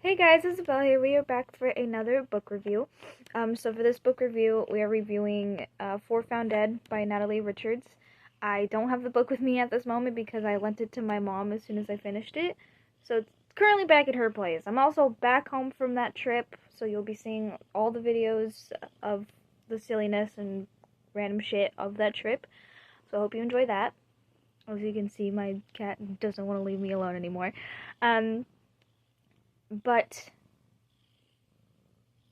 Hey guys, Isabel here. We are back for another book review. So for this book review, we are reviewing For Found Dead by Natalie Richards. I don't have the book with me at this moment because I lent it to my mom as soon as I finished it. So it's currently back at her place. I'm also back home from that trip, so you'll be seeing all the videos of the silliness and random shit of that trip. So I hope you enjoy that. As you can see, my cat doesn't want to leave me alone anymore. But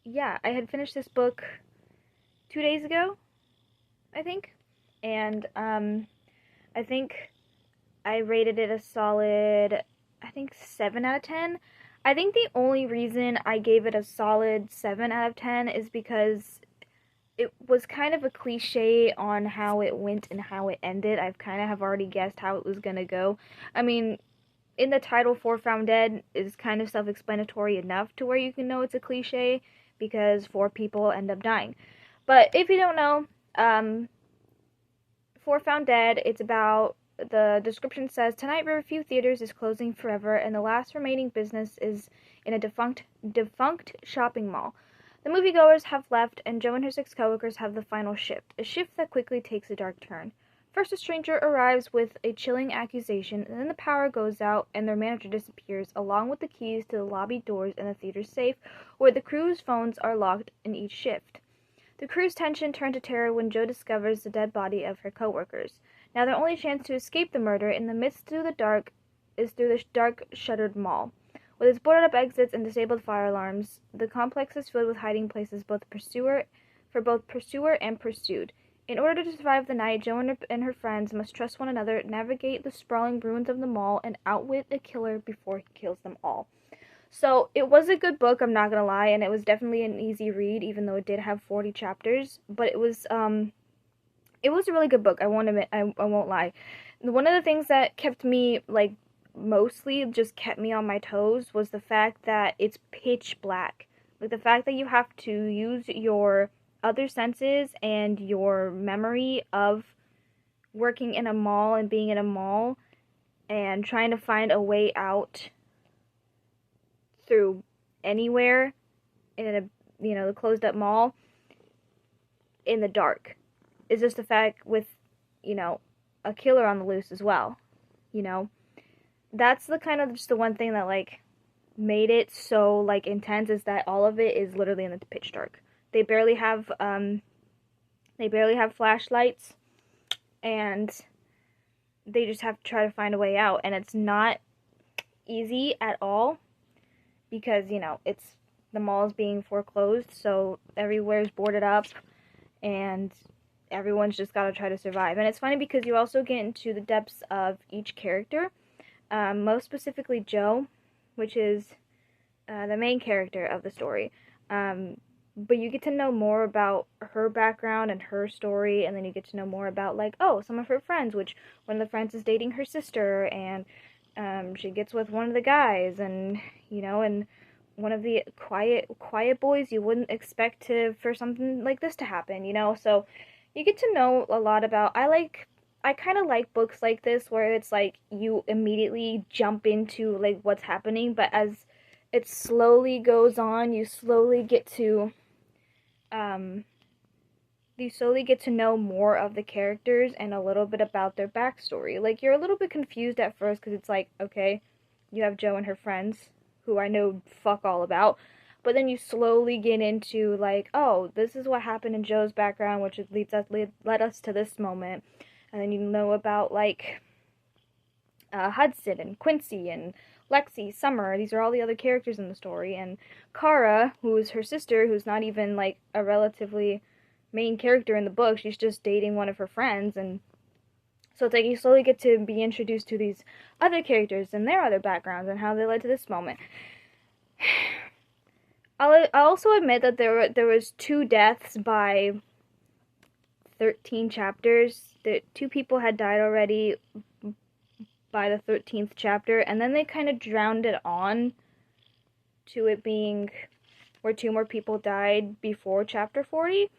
yeah, I had finished this book 2 days ago, I think, and I think I rated it a solid, 7 out of 10. I think the only reason I gave it a solid 7 out of 10 is because it was kind of a cliche on how it went and how it ended. I've kind of have already guessed how it was gonna go. I mean, in the title, For Found Dead is kind of self-explanatory enough to where you can know it's a cliche because 4 people end up dying. But if you don't know, For Found Dead, it's about, the description says, tonight Riverview Theaters is closing forever and the last remaining business is in a defunct shopping mall. The moviegoers have left and Jo and her 6 coworkers have the final shift, a shift that quickly takes a dark turn. First, a stranger arrives with a chilling accusation, and then the power goes out and their manager disappears, along with the keys to the lobby doors and the theater's safe, where the crew's phones are locked in each shift. The crew's tension turns to terror when Jo discovers the dead body of her coworkers. Now their only chance to escape the murder in the midst through the dark is through the dark, shuttered mall. With its boarded-up exits and disabled fire alarms, the complex is filled with hiding places for both pursuer and pursued. In order to survive the night, Jo and her friends must trust one another, navigate the sprawling ruins of the mall, and outwit a killer before he kills them all. So, it was a good book, I'm not gonna lie, and it was definitely an easy read, even though it did have 40 chapters, but it was a really good book, I won't admit, I won't lie. One of the things that kept me, mostly just kept me on my toes was the fact that it's pitch black. Like, the fact that you have to use your other senses and your memory of working in a mall and being in a mall and trying to find a way out through anywhere in the closed up mall in the dark is just the fact with a killer on the loose as well. That's the kind of just the one thing that made it so intense, is that all of it is literally in the pitch dark. They barely have flashlights, and they just have to try to find a way out, and it's not easy at all because it's the mall is being foreclosed, so everywhere's boarded up, and everyone's just got to try to survive. And it's funny because you also get into the depths of each character, most specifically Jo, which is the main character of the story. But you get to know more about her background and her story, and then you get to know more about, some of her friends, which one of the friends is dating her sister, and she gets with one of the guys, and, and one of the quiet boys you wouldn't expect for something like this to happen, so you get to know a lot about, I kind of like books like this, where it's you immediately jump into, what's happening, but as it slowly goes on, you slowly get to know more of the characters and a little bit about their backstory. You're a little bit confused at first because it's okay, you have Jo and her friends, who I know fuck all about, but then you slowly get into oh, this is what happened in Jo's background, which led us to this moment, and then you know about Hudson and Quincy and Lexi, Summer. These are all the other characters in the story, and Kara, who is her sister, who's not even a relatively main character in the book. She's just dating one of her friends, and so it's you slowly get to be introduced to these other characters and their other backgrounds and how they led to this moment. I'll also admit that there was 2 deaths by 13 chapters. 2 people had died already by the 13th chapter, and then they kind of drowned it on to it being where 2 more people died before chapter 40.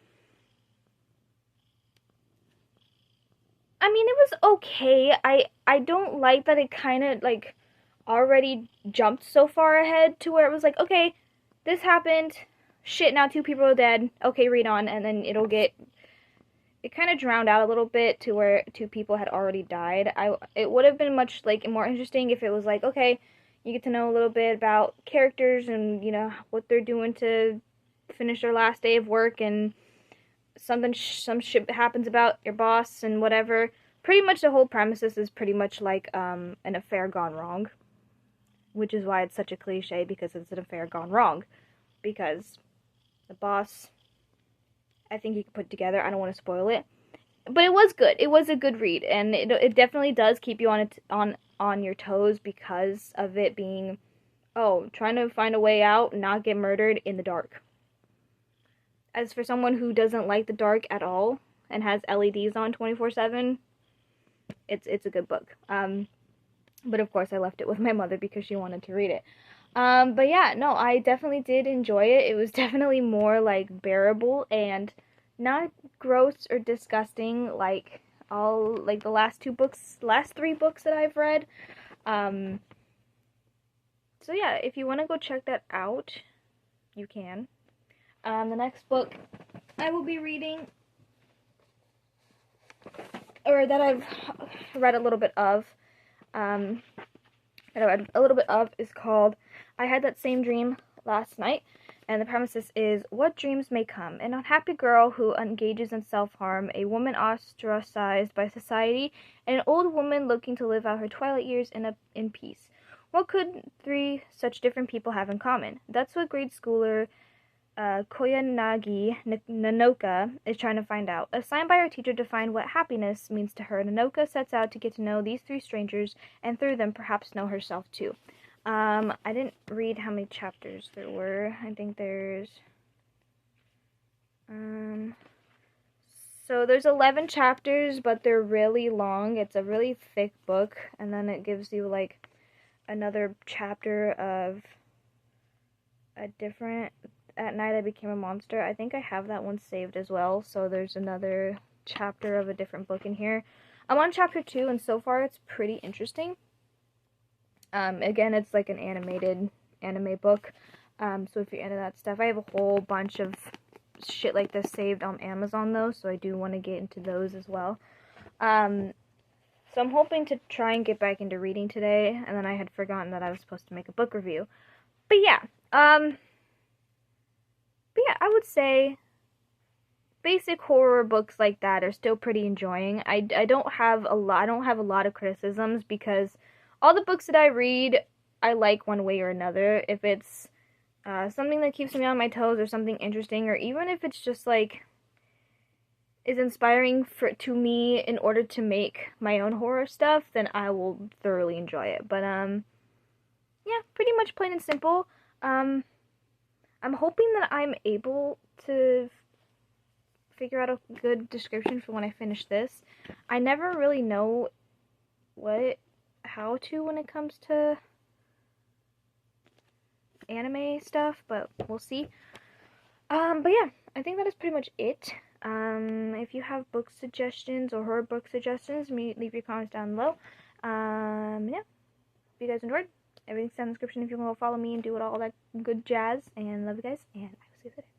I mean, it was okay. I don't like that it kind of already jumped so far ahead to where it was like, okay, this happened, shit, now 2 people are dead, okay, read on, and then it kind of drowned out a little bit to where 2 people had already died. It would have been much, like, more interesting if it was like, okay, you get to know a little bit about characters and, you know, what they're doing to finish their last day of work, and some shit happens about your boss and whatever. Pretty much the whole premises is pretty much like an affair gone wrong, which is why it's such a cliche, because it's an affair gone wrong. Because the boss, I think you can put together. I don't want to spoil it, but it was good. It was a good read, and it definitely does keep you on your toes because of it being, oh, trying to find a way out, not get murdered in the dark. As for someone who doesn't like the dark at all and has LEDs on 24/7, it's a good book. But of course I left it with my mother because she wanted to read it. But yeah, no, I definitely did enjoy it. It was definitely more like bearable and not gross or disgusting like the last 3 books that I've read. So yeah, if you want to go check that out, you can. The next book I will be reading, or that I've read a little bit of, is called I Had That Same Dream Last Night, and the premises is, what dreams may come. An unhappy girl who engages in self-harm, a woman ostracized by society, and an old woman looking to live out her twilight years in peace. What could 3 such different people have in common? That's what grade schooler Koyanagi Nanoka is trying to find out. Assigned by her teacher to find what happiness means to her, Nanoka sets out to get to know these 3 strangers, and through them perhaps know herself too. I didn't read how many chapters there were. I think there's so there's 11 chapters, but they're really long. It's a really thick book, and then it gives you like another chapter of a different At Night I Became a Monster. I think I have that one saved as well, so there's another chapter of a different book in here. I'm on chapter 2, and so far it's pretty interesting. Again, it's like an animated anime book, so if you're into that stuff, I have a whole bunch of shit like this saved on Amazon though, so I do want to get into those as well. So I'm hoping to try and get back into reading today, and then I had forgotten that I was supposed to make a book review. But yeah, I would say basic horror books like that are still pretty enjoying. I don't have a lot of criticisms, because all the books that I read, I like one way or another. If it's something that keeps me on my toes, or something interesting, or even if it's just like is inspiring to me in order to make my own horror stuff, then I will thoroughly enjoy it. But yeah, pretty much plain and simple. I'm hoping that I'm able to figure out a good description for when I finish this. I never really know how to when it comes to anime stuff, but we'll see. But yeah, I think that is pretty much it. If you have book suggestions or horror book suggestions, leave your comments down below. Yeah, if you guys enjoyed, everything's down in the description if you want to follow me and do all that good jazz. And love you guys, and I will see you later.